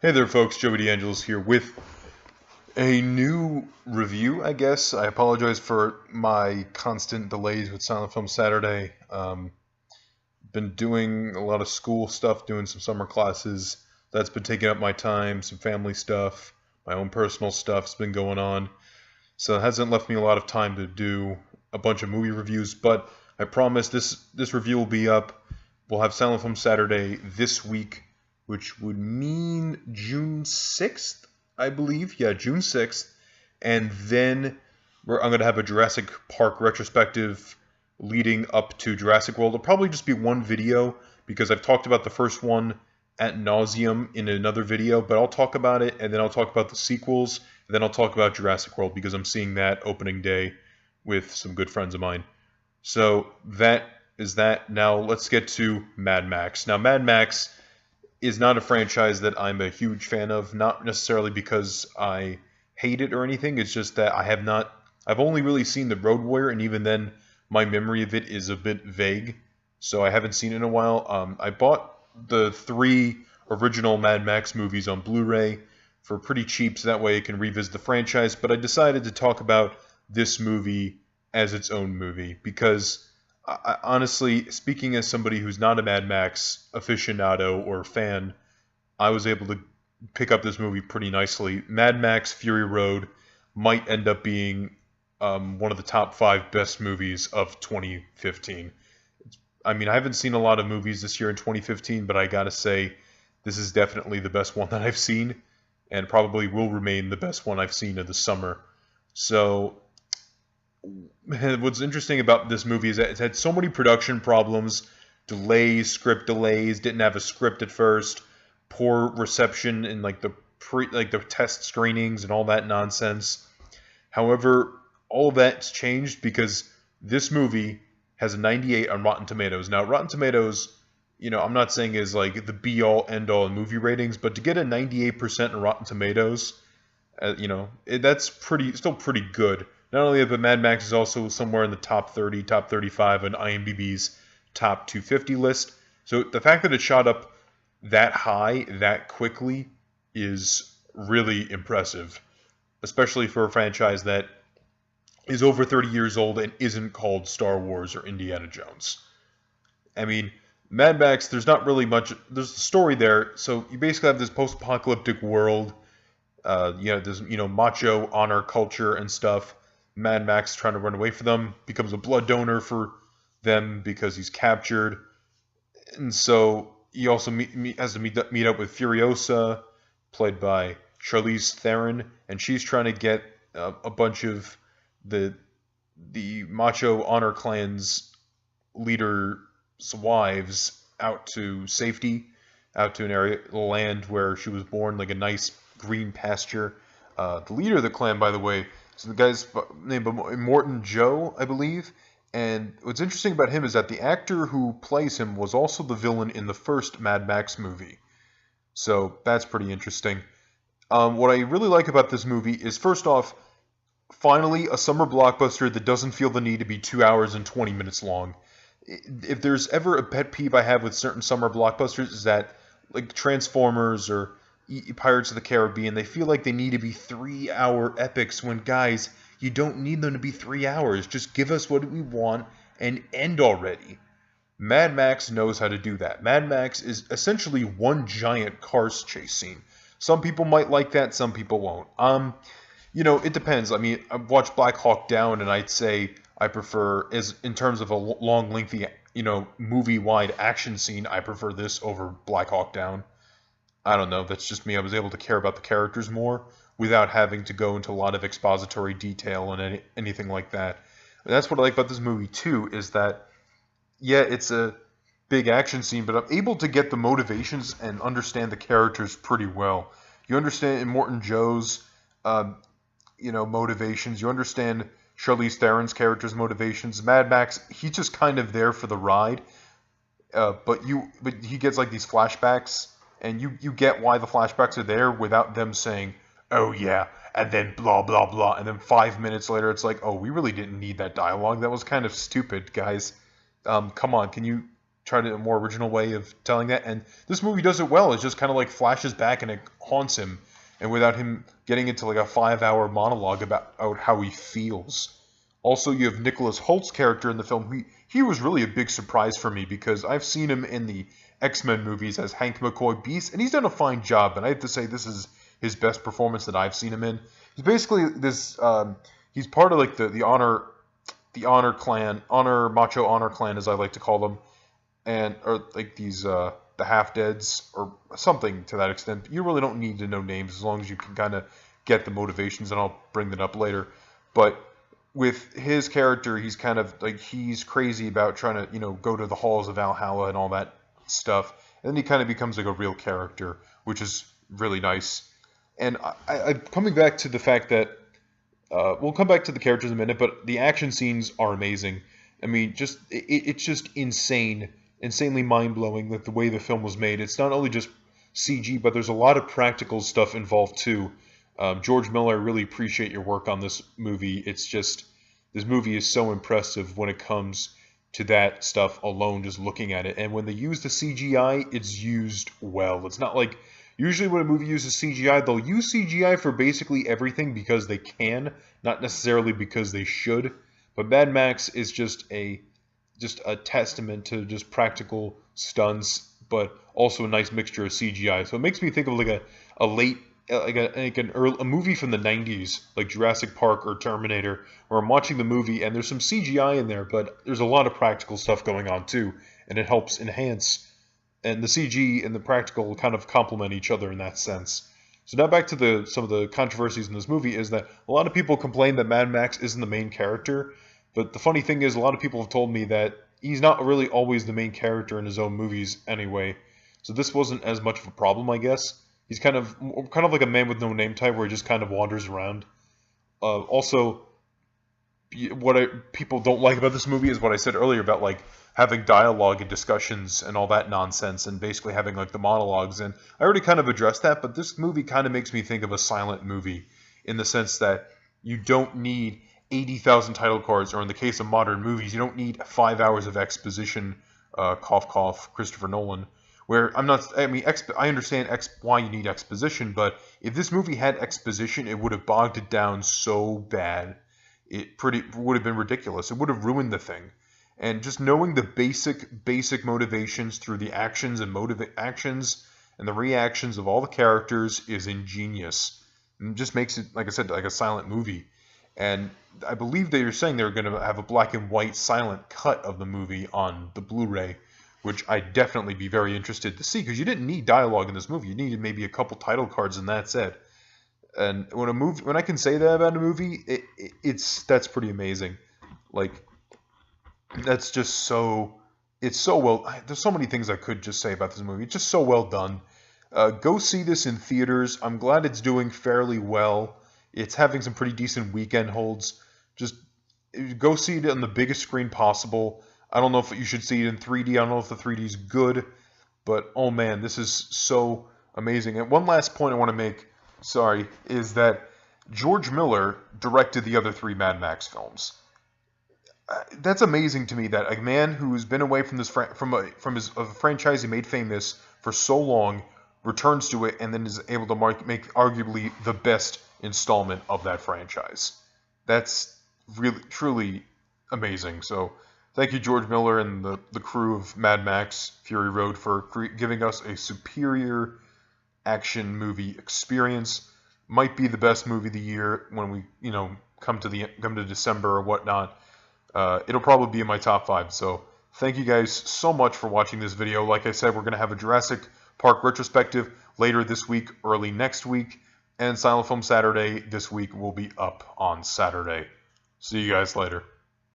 Hey there, folks. Joey DeAngelis here with a new review, I guess. I apologize for my constant delays with Silent Film Saturday. Been doing a lot of school stuff, doing some summer classes. That's been taking up my time, some family stuff, my own personal stuff's been going on. So it hasn't left me a lot of time to do a bunch of movie reviews, but I promise this review will be up. We'll have Silent Film Saturday this week, which would mean June 6th, I believe. Yeah, June 6th. And then I'm going to have a Jurassic Park retrospective leading up to Jurassic World. It'll probably just be one video because I've talked about the first one ad nauseum in another video, but I'll talk about it, and then I'll talk about the sequels, and then I'll talk about Jurassic World because I'm seeing that opening day with some good friends of mine. So that is that. Now let's get to Mad Max. Now Mad Max is not a franchise that I'm a huge fan of, not necessarily because I hate it or anything. It's just that I've only really seen The Road Warrior, and even then my memory of it is a bit vague, so I haven't seen it in a while. I bought the 3 original Mad Max movies on Blu-ray for pretty cheap, so that way I can revisit the franchise, but I decided to talk about this movie as its own movie, because honestly, speaking as somebody who's not a Mad Max aficionado or fan, I was able to pick up this movie pretty nicely. Mad Max Fury Road might end up being one of the top 5 best movies of 2015. I mean, I haven't seen a lot of movies this year in 2015, but I gotta say, this is definitely the best one that I've seen, and probably will remain the best one I've seen in the summer. So, what's interesting about this movie is that it's had so many production problems, delays, script delays, didn't have a script at first, poor reception in like the test screenings and all that nonsense. However, all of that's changed because this movie has a 98 on Rotten Tomatoes. Now, Rotten Tomatoes, I'm not saying is like the be-all, end-all in movie ratings, but to get a 98% in Rotten Tomatoes, that's still pretty good. Not only that, but Mad Max is also somewhere in the top 30, top 35 on IMDb's top 250 list. So the fact that it shot up that high, that quickly, is really impressive, especially for a franchise that is over 30 years old and isn't called Star Wars or Indiana Jones. I mean, Mad Max, there's not really much, there's a story there, so you basically have this post-apocalyptic world, there's, macho honor culture and stuff. Mad Max trying to run away from them, becomes a blood donor for them because he's captured. And so he also has to meet up with Furiosa, played by Charlize Theron, and she's trying to get a bunch of the macho honor clan's leaders' wives out to safety, out to an area, land where she was born, like a nice green pasture. The leader of the clan, by the way, is the guy's named Morton Joe, I believe. And what's interesting about him is that the actor who plays him was also the villain in the first Mad Max movie. So that's pretty interesting. What I really like about this movie is, first off, finally a summer blockbuster that doesn't feel the need to be 2 hours and 20 minutes long. If there's ever a pet peeve I have with certain summer blockbusters, is that, like Transformers or Pirates of the Caribbean, they feel like they need to be 3-hour epics when, guys, you don't need them to be 3 hours. Just give us what we want and end already. Mad Max knows how to do that. Mad Max is essentially one giant car chase scene. Some people might like that, some people won't. It depends. I mean, I've watched Black Hawk Down, and I'd say I prefer, as in terms of a long, lengthy, movie-wide action scene, I prefer this over Black Hawk Down. I don't know, that's just me. I was able to care about the characters more without having to go into a lot of expository detail and anything like that. And that's what I like about this movie, too, is that, yeah, it's a big action scene, but I'm able to get the motivations and understand the characters pretty well. You understand in Morton Joe's, motivations. You understand Charlize Theron's character's motivations. Mad Max, he's just kind of there for the ride, but he gets like these flashbacks, and you get why the flashbacks are there without them saying, "Oh yeah," and then blah blah blah, and then 5 minutes later it's like, "Oh, we really didn't need that dialogue. That was kind of stupid, guys. Come on, can you tried a more original way of telling that, and this movie does it well. It just kind of like flashes back and it haunts him, and without him getting into like a 5-hour monologue about how he feels. Also, you have Nicholas Holt's character in the film. He was really a big surprise for me because I've seen him in the X-Men movies as Hank McCoy Beast, and he's done a fine job, and I have to say this is his best performance that I've seen him in. He's basically this, he's part of like the honor macho honor clan, as I like to call them, and or like these the half-deads or something to that extent. You really don't need to know names as long as you can kind of get the motivations, and I'll bring that up later. But with his character, he's kind of like, he's crazy about trying to, go to the halls of Valhalla and all that stuff, and then he kind of becomes like a real character, which is really nice. And I'm coming back to the fact that we'll come back to the characters in a minute, but the action scenes are amazing. I mean, it's just insanely mind-blowing that the way the film was made. It's not only just CG, but there's a lot of practical stuff involved too. George Miller, I really appreciate your work on this movie. It's just, this movie is so impressive when it comes to that stuff alone, just looking at it. And when they use the CGI, it's used well. It's not like, usually when a movie uses CGI, they'll use CGI for basically everything because they can, not necessarily because they should. But Mad Max is just a testament to just practical stunts, but also a nice mixture of CGI. So it makes me think of like a movie from the 90s, like Jurassic Park or Terminator, where I'm watching the movie and there's some CGI in there, but there's a lot of practical stuff going on too, and it helps enhance. And the CG and the practical kind of complement each other in that sense. So now back to some of the controversies in this movie is that a lot of people complain that Mad Max isn't the main character, but the funny thing is a lot of people have told me that he's not really always the main character in his own movies anyway. So this wasn't as much of a problem, I guess. He's kind of like a man with no name type where he just kind of wanders around. Also, what people don't like about this movie is what I said earlier about like having dialogue and discussions and all that nonsense, and basically having like the monologues. And I already kind of addressed that, but this movie kind of makes me think of a silent movie in the sense that you don't need 80,000 title cards, or in the case of modern movies, you don't need 5 hours of exposition, cough cough, Christopher Nolan. Where I understand why you need exposition, but if this movie had exposition, it would have bogged it down so bad. It would have been ridiculous. It would have ruined the thing. And just knowing the basic motivations through the actions and the reactions of all the characters is ingenious. And just makes it, like I said, like a silent movie. And I believe they were saying they were going to have a black and white silent cut of the movie on the Blu-ray, which I'd definitely be very interested to see, because you didn't need dialogue in this movie. You needed maybe a couple title cards, and that's it. And when I can say that about a movie, that's pretty amazing. Like, that's just so, it's so well, there's so many things I could just say about this movie. It's just so well done. Go see this in theaters. I'm glad it's doing fairly well. It's having some pretty decent weekend holds. Just go see it on the biggest screen possible. I don't know if you should see it in 3D. I don't know if the 3D is good, but oh man, this is so amazing. And one last point I want to make, is that George Miller directed the other 3 Mad Max films. That's amazing to me that a man who's been away from this from a franchise he made famous for so long returns to it and then is able to make arguably the best installment of that franchise. That's really truly amazing. So thank you, George Miller and the crew of Mad Max Fury Road, for giving us a superior action movie experience. Might be the best movie of the year when we come to December or whatnot. It'll probably be in my top 5. So thank you guys so much for watching this video. Like I said, we're going to have a Jurassic Park retrospective later this week, early next week, and Silent Film Saturday this week will be up on Saturday. See you guys later.